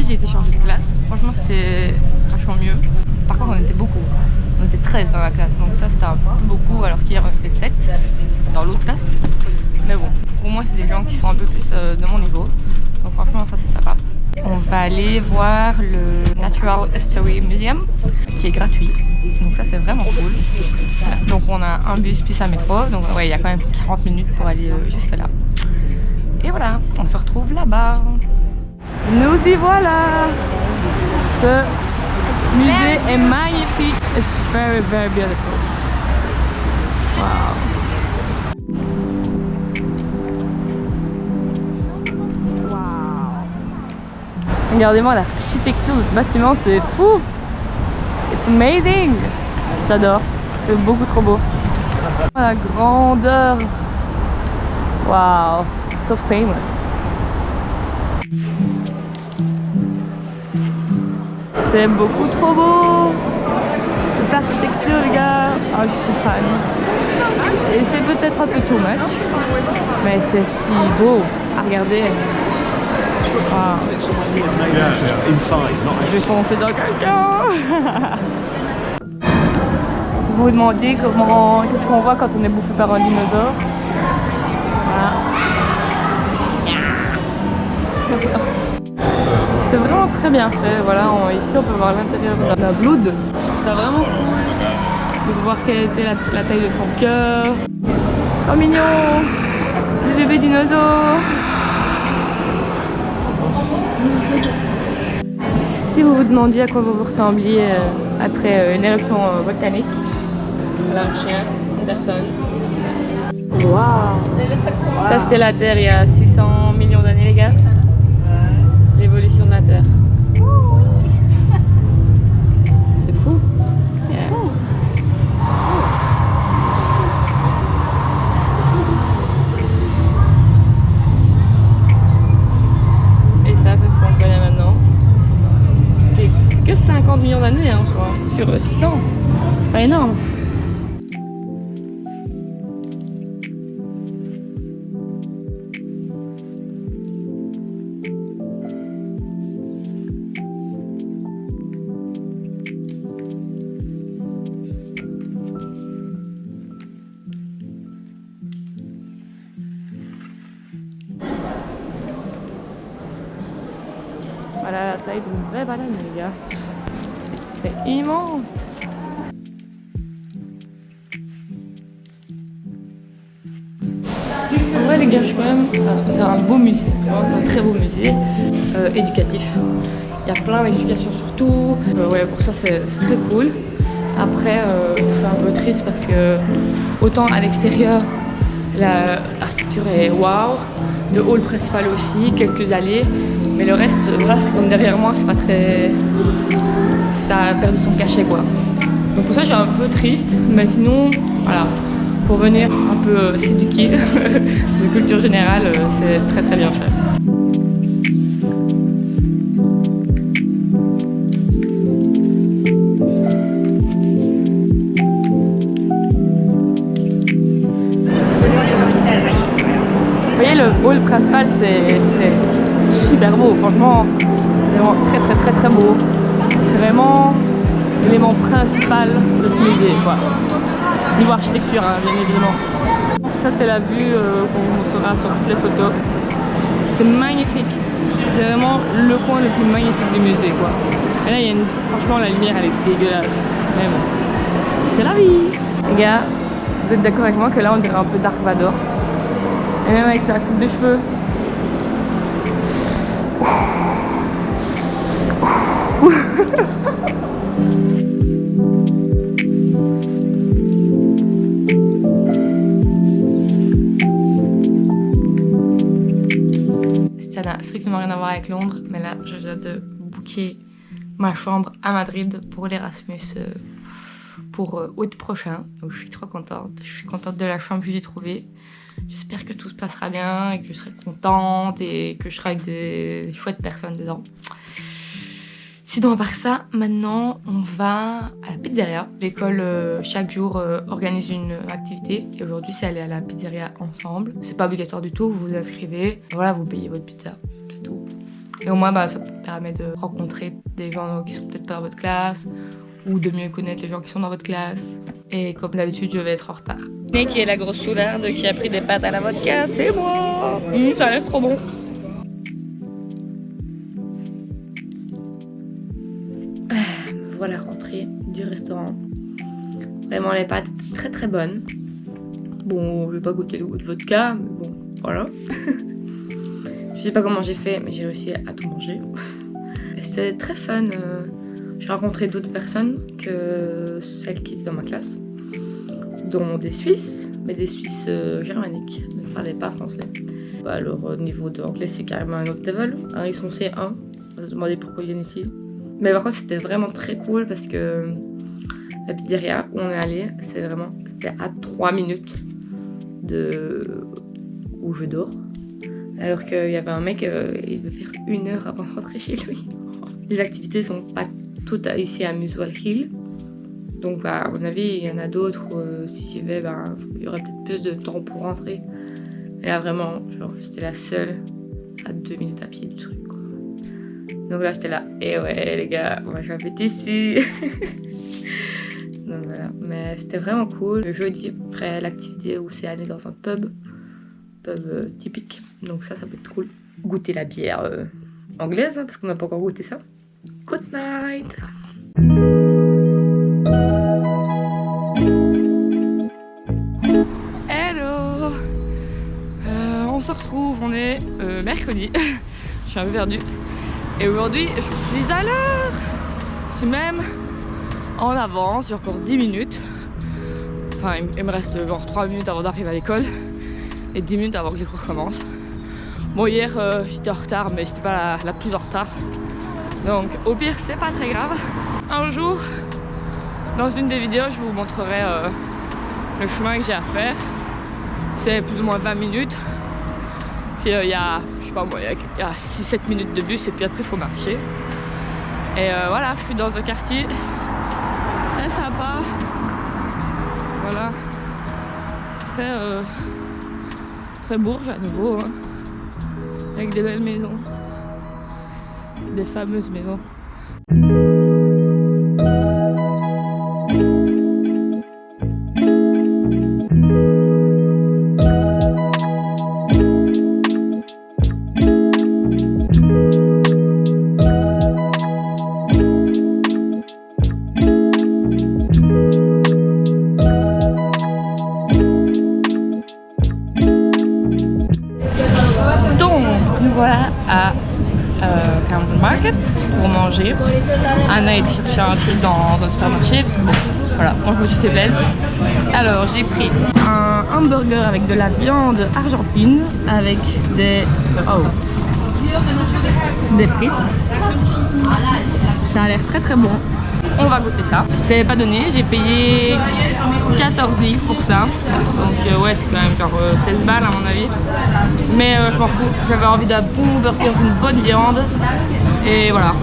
j'ai été changée de classe. Franchement, c'était vachement mieux. Par contre, on était beaucoup. On était 13 dans la classe, donc ça c'était un peu beaucoup, alors qu'hier on était 7 dans l'autre classe. Mais bon, au moins c'est des gens qui sont un peu plus de mon niveau. Donc franchement, ça c'est sympa. On va aller voir le Natural History Museum, qui est gratuit. Donc ça c'est vraiment cool. Voilà. Donc on a un bus plus un métro, donc ouais, il y a quand même 40 minutes pour aller jusque là. Et voilà, on se retrouve là-bas. Nous y voilà. Ce musée est magnifique. It's very, very beautiful. Wow. Regardez-moi l'architecture de ce bâtiment, c'est fou. It's amazing. J'adore. C'est beaucoup trop beau. La grandeur. Wow. It's so famous. C'est beaucoup trop beau. Cette architecture, les gars. Ah, je suis fan. Et c'est peut-être un peu too much, mais c'est si beau à regarder. Wow. Je vais foncer dans quelqu'un. Si vous vous demandez qu'est-ce qu'on voit quand on est bouffé par un dinosaure, voilà. C'est vraiment très bien fait. Voilà, ici on peut voir l'intérieur de la blood. C'est vraiment cool de voir quelle était la taille de son cœur. Trop mignon, le bébé dinosaure. Si vous vous demandiez à quoi vous ressembliez après une éruption volcanique, voilà un chien, une personne. Waouh! Ça c'était la Terre il y a 600 millions d'années, les gars. L'évolution de la Terre. C'est fou. Yeah. Et ça, c'est ce qu'on connaît maintenant. C'est que 50 millions d'années, hein, sur 600. C'est pas énorme. Voilà la taille d'une vraie banane, les gars. C'est immense. En vrai, les gars, je suis quand même. C'est un beau musée. C'est un très beau musée éducatif. Il y a plein d'explications sur tout. Ouais, pour ça, c'est très cool. Après, je suis un peu triste parce que autant à l'extérieur, l'architecture est waouh. Le hall principal aussi, quelques allées. Mais le reste, là, c'est comme derrière moi, c'est pas très. Ça a perdu son cachet, quoi. Donc pour ça, je suis un peu triste. Mais sinon, voilà. Pour venir un peu s'éduquer de culture générale, c'est très très bien fait. Vous voyez, le hall principal, c'est super beau. Franchement, c'est vraiment très très très très beau. C'est vraiment l'élément principal de ce musée, quoi. Niveau architecture, hein, bien évidemment. Ça, c'est la vue qu'on vous montrera sur toutes les photos. C'est magnifique. C'est vraiment le coin le plus magnifique du musée, quoi. Et là, franchement, la lumière, elle est dégueulasse. Mais bon, c'est la vie. Les gars, vous êtes d'accord avec moi que là, on dirait un peu Dark Vador. Et même avec sa coupe de cheveux. Ça n'a strictement rien à voir avec Londres, mais là je viens de booker ma chambre à Madrid pour l'Erasmus pour août prochain. Donc je suis trop contente. Je suis contente de la chambre que j'ai trouvée. J'espère que tout se passera bien et que je serai contente et que je serai avec des chouettes personnes dedans. Sinon, à part ça, maintenant, on va à la pizzeria. L'école, chaque jour, organise une activité. Et aujourd'hui, c'est aller à la pizzeria ensemble. C'est pas obligatoire du tout, vous vous inscrivez. Voilà, vous payez votre pizza. C'est tout. Et au moins, bah, ça permet de rencontrer des gens qui sont peut-être pas dans votre classe ou de mieux connaître les gens qui sont dans votre classe. Et comme d'habitude, je vais être en retard. Nick qui est la grosse soularde qui a pris des pâtes à la vodka, c'est moi. Ça a l'air trop bon. Voilà, rentrée du restaurant. Vraiment, les pâtes étaient très bonnes. Bon, je vais pas goûter le goût de vodka, mais bon, voilà. Je sais pas comment j'ai fait, mais j'ai réussi à tout manger. C'était très fun. J'ai rencontré d'autres personnes que celles qui étaient dans ma classe, dont des Suisses, mais des Suisses germaniques, ne parlaient pas français. Leur niveau d'anglais, c'est carrément un autre level. Ils sont C1, on se demandait pourquoi ils viennent ici. Mais par contre, c'était vraiment très cool parce que la pizzeria où on est allé, c'était à 3 minutes de où je dors. Alors qu'il y avait un mec, il devait faire 1 heure avant de rentrer chez lui. Les activités sont pas toutes ici à Muswell Hill. Donc bah, à mon avis, il y en a d'autres. Si j'y vais, bah, il y aurait peut-être plus de temps pour rentrer. Mais là vraiment, c'était la seule à 2 minutes à pied du truc, quoi. Donc là j'étais là, et ouais les gars, moi j'habite ici. Donc voilà, mais c'était vraiment cool. Le jeudi, après l'activité où c'est aller dans un pub typique. Donc ça peut être cool. Goûter la bière anglaise, hein, parce qu'on n'a pas encore goûté ça. Good night. Hello. On se retrouve, on est mercredi. Je suis un peu perdue. Et aujourd'hui, je suis à l'heure. Je suis même en avance, j'ai encore 10 minutes. Enfin, il me reste genre 3 minutes avant d'arriver à l'école. Et 10 minutes avant que les cours commencent. Bon, hier, j'étais en retard, mais j'étais pas la plus en retard. Donc, au pire, c'est pas très grave. Un jour, dans une des vidéos, je vous montrerai le chemin que j'ai à faire. C'est plus ou moins 20 minutes. Il y a, je sais pas moi, il y a 6-7 minutes de bus et puis après il faut marcher. Et voilà, je suis dans un quartier très sympa. Voilà. Très bourge à nouveau. Hein. Avec des belles maisons. Des fameuses maisons. Voilà à Camden Market pour manger. Anna est chercher un truc dans un supermarché. Bon, voilà, moi je me suis fait plaisir. Alors j'ai pris un hamburger avec de la viande argentine avec des frites. Ça a l'air très bon. On va goûter ça. C'est pas donné, j'ai payé 14 livres pour ça. Donc ouais, c'est quand même genre 16 balles à mon avis. Mais je m'en fous, j'avais envie d'un bon burger, d'une bonne viande. Et voilà,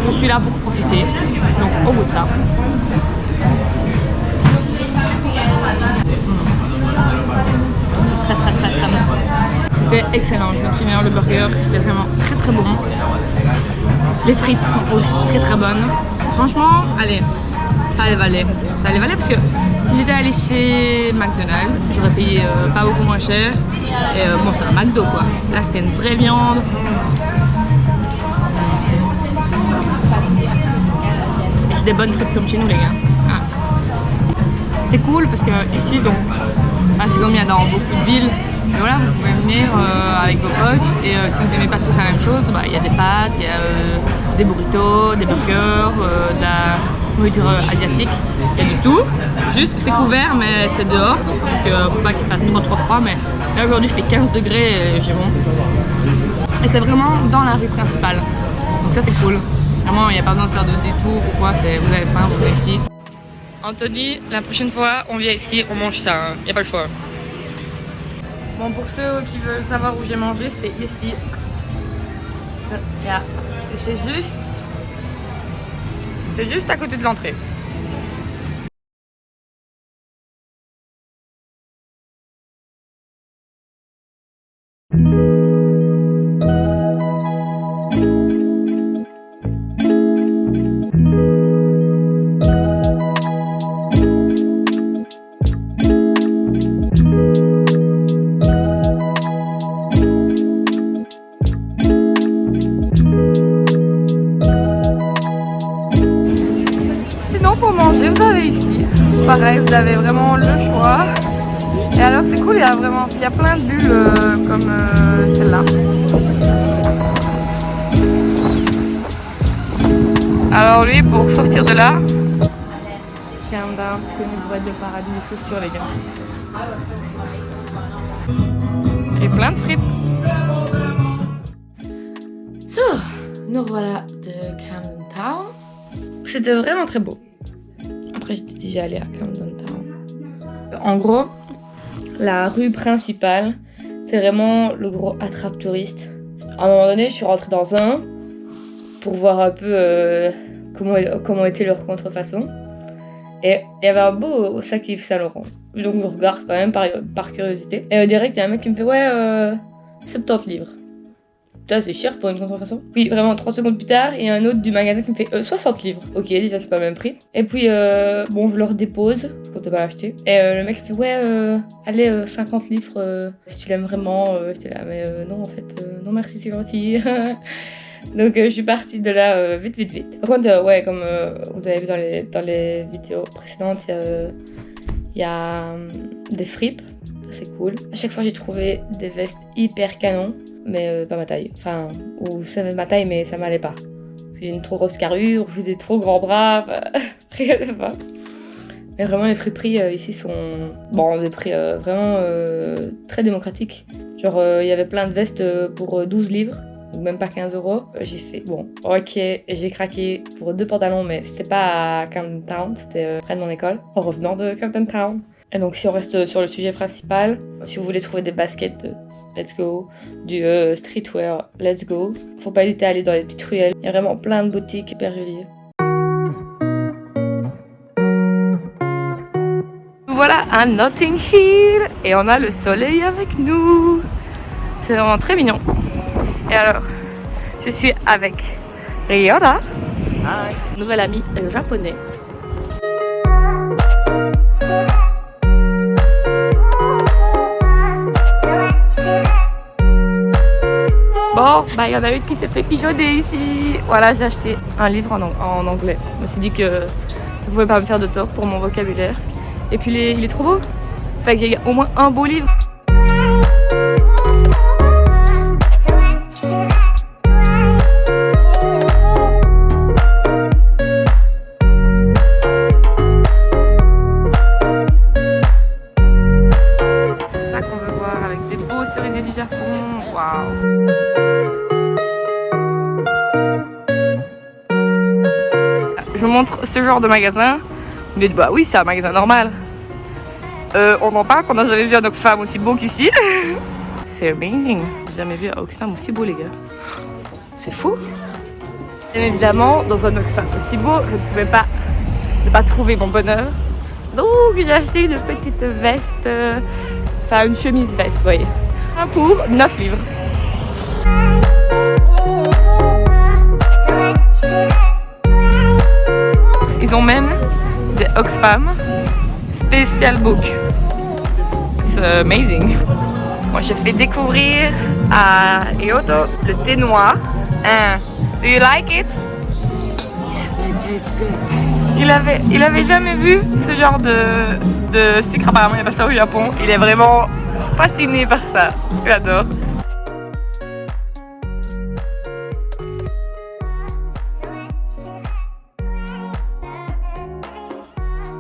je suis là pour profiter. Donc on goûte ça. C'est très bon. C'était excellent, je me souviens, le burger, c'était vraiment très bon. Les frites sont aussi très bonnes. Franchement, allez, ça les valait. Ça les valait parce que si j'étais allée chez McDonald's, j'aurais payé pas beaucoup moins cher. Et bon, c'est un McDo quoi. Là, c'était une vraie viande. Et c'est des bonnes frites comme chez nous, les gars. Ah. C'est cool parce que ici, donc, c'est comme il y a dans beaucoup de villes. Et voilà, vous pouvez venir avec vos potes et si vous n'aimez pas tous la même chose, bah, il y a des pâtes, il y a des burritos, des burgers, de la nourriture asiatique, il y a du tout. Juste c'est couvert mais c'est dehors, donc faut pas qu'il fasse trop froid, mais là aujourd'hui il fait 15 degrés et j'ai bon. Et c'est vraiment dans la rue principale, donc ça c'est cool. Vraiment il n'y a pas besoin de faire de détour ou quoi, vous avez faim, vous êtes ici. Anthony, la prochaine fois on vient ici, on mange ça, il n'y a pas le choix. Bon, pour ceux qui veulent savoir où j'ai mangé, c'était ici. Là. C'est juste à côté de l'entrée. si vous avez ici, pareil, vous avez vraiment le choix. Et alors c'est cool, il y a plein de bulles comme celle-là. Alors lui, pour sortir de là, Countdown, c'est une boîte de paradis de chaussures, les gars. Et plein de fripes. So, nous revoilà de Camden Town. C'était vraiment très beau. Après, j'étais déjà allée à Camden Town. En gros, la rue principale, c'est vraiment le gros attrape-touriste. À un moment donné, je suis rentrée dans un pour voir un peu comment était leur contrefaçon. Et il y avait un beau sac Yves Saint Laurent. Donc je regarde quand même par curiosité. Et direct, il y a un mec qui me fait ouais, 70 livres. Putain, c'est cher pour une contrefaçon. Puis vraiment 30 secondes plus tard, il y a un autre du magasin qui me fait 60 livres. Ok, déjà c'est pas le même prix. Et puis bon, je leur dépose, je comptais pas l'acheter. Et le mec me fait ouais, allez, 50 livres si tu l'aimes vraiment. J'étais là, mais non en fait, non merci, c'est gentil. Donc je suis partie de là vite. Par contre, ouais, comme vous avez vu dans les vidéos précédentes, il y a des fripes, c'est cool. À chaque fois j'ai trouvé des vestes hyper canon, mais pas ma taille. Enfin, ou ça avait ma taille, mais ça m'allait pas. Parce que j'ai une trop grosse carrure, je faisais trop grands bras, regardez pas. Mais vraiment les friperies ici sont des prix vraiment très démocratiques. Genre il y avait plein de vestes pour 12 livres. Ou même pas 15 €. J'ai fait bon, ok, j'ai craqué pour 2 pantalons, mais c'était pas à Camden Town, c'était près de mon école, en revenant de Camden Town. Et donc si on reste sur le sujet principal, si vous voulez trouver des baskets, let's go, du streetwear, let's go. Faut pas hésiter à aller dans les petites ruelles, il y a vraiment plein de boutiques hyper jolies. Voilà à Notting Hill et on a le soleil avec nous. C'est vraiment très mignon. Et alors, je suis avec Ryota, nouvel ami japonais. Bon, il y en a une qui s'est fait pigeonner ici. Voilà, j'ai acheté un livre en anglais. Je me suis dit que ça pouvait pas me faire de tort pour mon vocabulaire. Et puis il est trop beau. Fait que j'ai au moins un beau livre. Je vous montre ce genre de magasin. Vous dites bah oui, c'est un magasin normal. On en parle qu'on n'a jamais vu un Oxfam aussi beau qu'ici. C'est amazing. J'ai jamais vu un Oxfam aussi beau, les gars. C'est fou. Bien évidemment, dans un Oxfam aussi beau, je ne pouvais pas ne pas trouver mon bonheur. Donc j'ai acheté une petite veste, enfin une chemise veste, vous voyez. Pour 9 livres. Ils ont même des Oxfam Special Book. C'est amazing. Moi, j'ai fait découvrir à Ryoto le thé noir. Do you like it? Il avait jamais vu ce genre de sucre. Apparemment, il n'y a pas ça au Japon. Il est vraiment fasciné par ça. J'adore.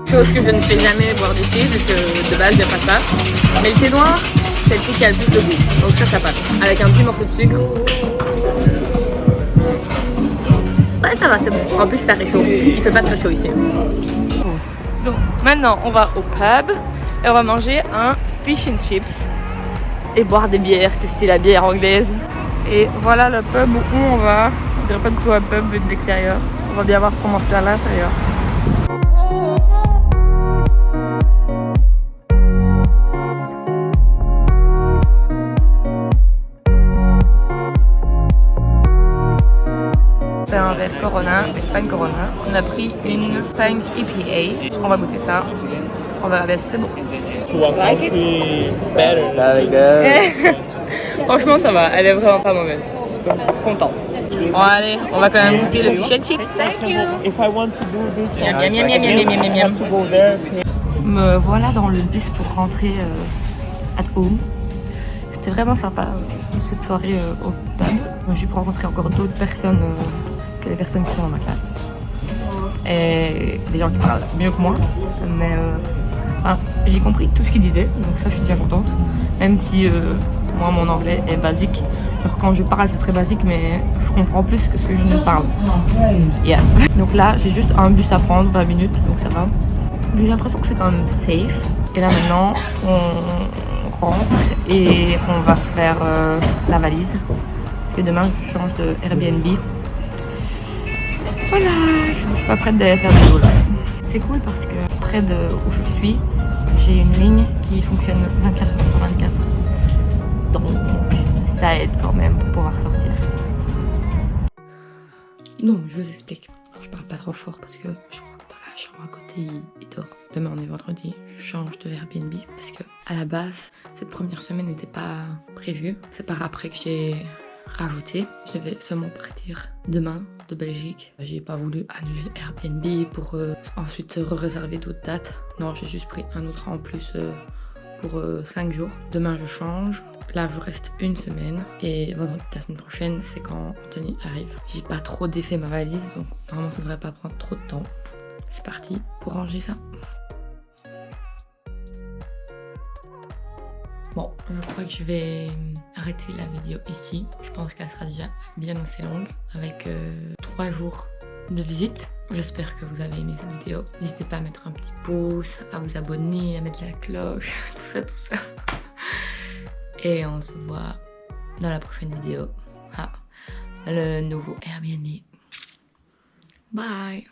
Chose que je ne fais jamais boire du thé, vu que de base j'aime pas ça. Mais le thé noir, c'est le thé qui a le plus de goût. Donc ça passe. Avec un petit morceau de sucre. Ouais, ça va, c'est bon. En plus, ça réchauffe. Il fait pas très chaud ici. Donc maintenant, on va au pub et on va manger un fish and chips et boire des bières, tester la bière anglaise. Et voilà le pub où on va. On dirait pas du tout un pub vu de l'extérieur. On va bien voir comment c'est à l'intérieur. C'est un verre Corona, Espagne Corona. On a pris une Tang EPA. On va goûter ça. On verra bien si c'est bon. Like it? Franchement, ça va. Elle est vraiment pas mauvaise. Contente. Bon allez, on va quand même goûter le fish and chips. Thank you. Miam, miam, miam, miam, miam, miam, miam. Me voilà dans le bus pour rentrer at home. C'était vraiment sympa cette soirée au pub. J'ai pu rencontrer encore d'autres personnes que les personnes qui sont dans ma classe. Et des gens qui parlent mieux que moi. Mais j'ai compris tout ce qu'ils disaient, donc ça je suis déjà contente. Même si moi mon anglais est basique. Alors quand je parle c'est très basique mais je comprends plus que ce que je ne parle. Yeah. Donc là j'ai juste un bus à prendre, 20 minutes, donc ça va. J'ai l'impression que c'est quand même safe. Et là maintenant on rentre et on va faire la valise. Parce que demain je change de Airbnb. Voilà, je suis pas prête d'aller faire du dos là. C'est cool parce que près de où je suis, j'ai une ligne qui fonctionne 24 h sur 24. Donc ça aide quand même pour pouvoir sortir. Non, je vous explique. Je parle pas trop fort parce que je crois que dans la chambre à côté il dort. Demain on est vendredi, je change de Airbnb parce que à la base cette première semaine n'était pas prévue. C'est par après que j'ai rajouté. Je devais seulement partir demain de Belgique. J'ai pas voulu annuler Airbnb pour ensuite réserver d'autres dates. Non, j'ai juste pris un autre en plus pour 5 jours. Demain je change. Là je reste une semaine et vendredi la semaine prochaine c'est quand Anthony arrive. J'ai pas trop défait ma valise donc normalement ça devrait pas prendre trop de temps. C'est parti pour ranger ça. Bon, je crois que je vais arrêter la vidéo ici. Je pense qu'elle sera déjà bien assez longue avec 3 jours de visite. J'espère que vous avez aimé cette vidéo. N'hésitez pas à mettre un petit pouce, à vous abonner, à mettre la cloche, tout ça. Et on se voit dans la prochaine vidéo. Le nouveau Airbnb. Bye!